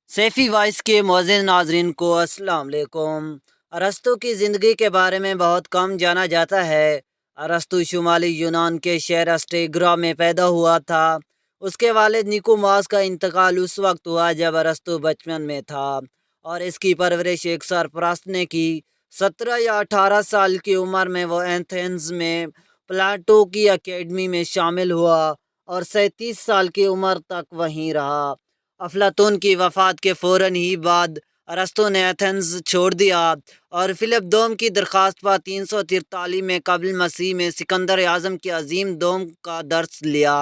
Saifi voice کے معزز ناظرین کو السلام علیکم۔ ارسطو کی زندگی کے بارے میں بہت کم جانا جاتا ہے۔ ارسطو شمالی یونان کے شہر اسٹیگرا میں پیدا ہوا تھا۔ اس کے والد نیکوماس کا انتقال اس وقت ہوا جب ارسطو بچپن میں تھا، اور اس کی پرورش ایک سرپرست نے کی۔ 17 یا 18 سال کی عمر میں وہ ایتھنز میں پلاٹو کی اکیڈمی میں شامل ہوا اور 37 سال کی عمر تک وہیں رہا۔ افلاطون کی وفات کے فوراً ہی بعد ارسطو نے ایتھنز چھوڑ دیا اور فلپ دوم کی درخواست پر 343 میں قبل مسیح میں سکندر اعظم کی عظیم دوم کا درس لیا۔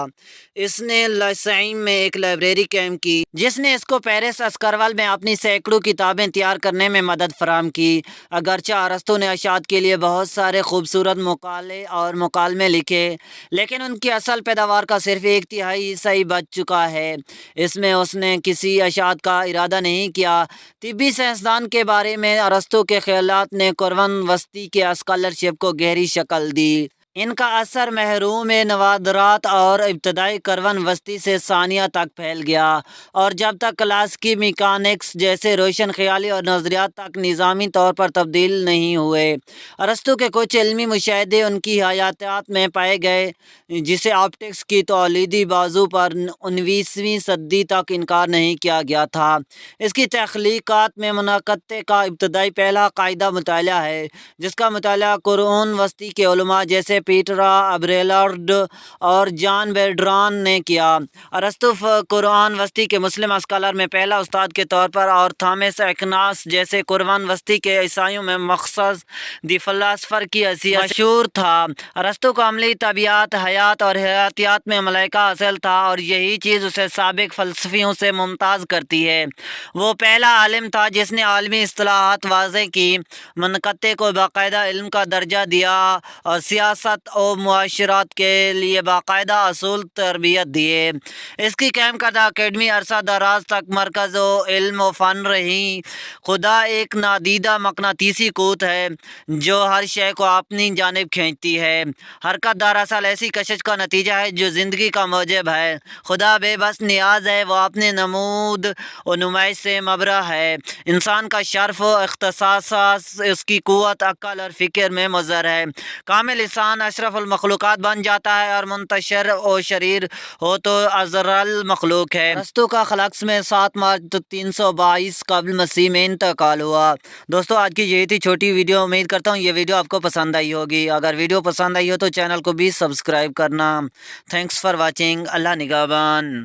اس نے لائسیم میں ایک لائبریری قائم کی جس نے اس کو پیرس اسکرول میں اپنی سینکڑوں کتابیں تیار کرنے میں مدد فراہم کی۔ اگرچہ ارسطو نے اشاعت کے لیے بہت سارے خوبصورت مقالے اور مکالمے لکھے، لیکن ان کی اصل پیداوار کا صرف 1/3 حصہ ہی بچ چکا ہے۔ اس میں اس نے کسی اشاعت کا ارادہ نہیں کیا۔ طبی سائنسدان کے بارے میں ارسطو کے خیالات نے قرون وسطی کے اسکالرشپ کو گہری شکل دی۔ ان کا اثر محروم نوادرات اور ابتدائی قرون وسطی سے ثانیہ تک پھیل گیا، اور جب تک کلاسیکی میکانکس جیسے روشن خیالی اور نظریات تک نظامی طور پر تبدیل نہیں ہوئے۔ ارسطو کے کچھ علمی مشاہدے ان کی حیاتیات میں پائے گئے، جسے آپٹکس کی تولیدی بازو پر 19ویں صدی تک انکار نہیں کیا گیا تھا۔ اس کی تخلیقات میں منقطع کا ابتدائی پہلا قاعدہ مطالعہ ہے، جس کا مطالعہ قرون وسطی کے علماء جیسے پیٹرا ابیلارڈ اور جان بیرڈران نے کیا۔ ارسطو قرون وسطی کے مسلم اسکالر میں پہلا استاد کے طور پر اور تھامس ایکویناس جیسے قرون وسطی کے عیسائیوں میں مخصوص دی فلاسفر کی حیثیت سے مشہور تھا۔ ارسطو کو عملی طبیعیات، حیات اور حیاتیات میں ملکہ حاصل تھا، اور یہی چیز اسے سابق فلسفیوں سے ممتاز کرتی ہے۔ وہ پہلا عالم تھا جس نے عالمی اصطلاحات واضح کی، منقطع کو باقاعدہ علم کا درجہ دیا اور سیاست و معاشرات کے لیے باقاعدہ اصول تربیت دیے۔ اس کی قائم کردہ اکیڈمی عرصہ دراز تک مرکز علم و فن رہی۔ خدا ایک نادیدہ مقناطیسی قوت ہے جو ہر شے کو اپنی جانب کھینچتی ہے۔ حرکت دراصل ایسی کشش کا نتیجہ ہے جو زندگی کا موجب ہے۔ خدا بے بس نیاز ہے، وہ اپنے نمود و نمائش سے مبرہ ہے۔ انسان کا شرف و اختصاص اس کی قوت عقل اور فکر میں مظہر ہے۔ کامل انسان اشرف المخلوقات بن جاتا ہے، اور منتشر و شریر ہو تو ازر المخلوق ہے۔ ارسطو کا خلقس میں 7 مارچ 322 قبل مسیح میں انتقال ہوا۔ دوستو، آج کی یہی تھی چھوٹی ویڈیو۔ امید کرتا ہوں یہ ویڈیو آپ کو پسند آئی ہوگی۔ اگر ویڈیو پسند آئی ہو تو چینل کو بھی سبسکرائب کرنا۔ Thanks for watching. اللہ نگہبان۔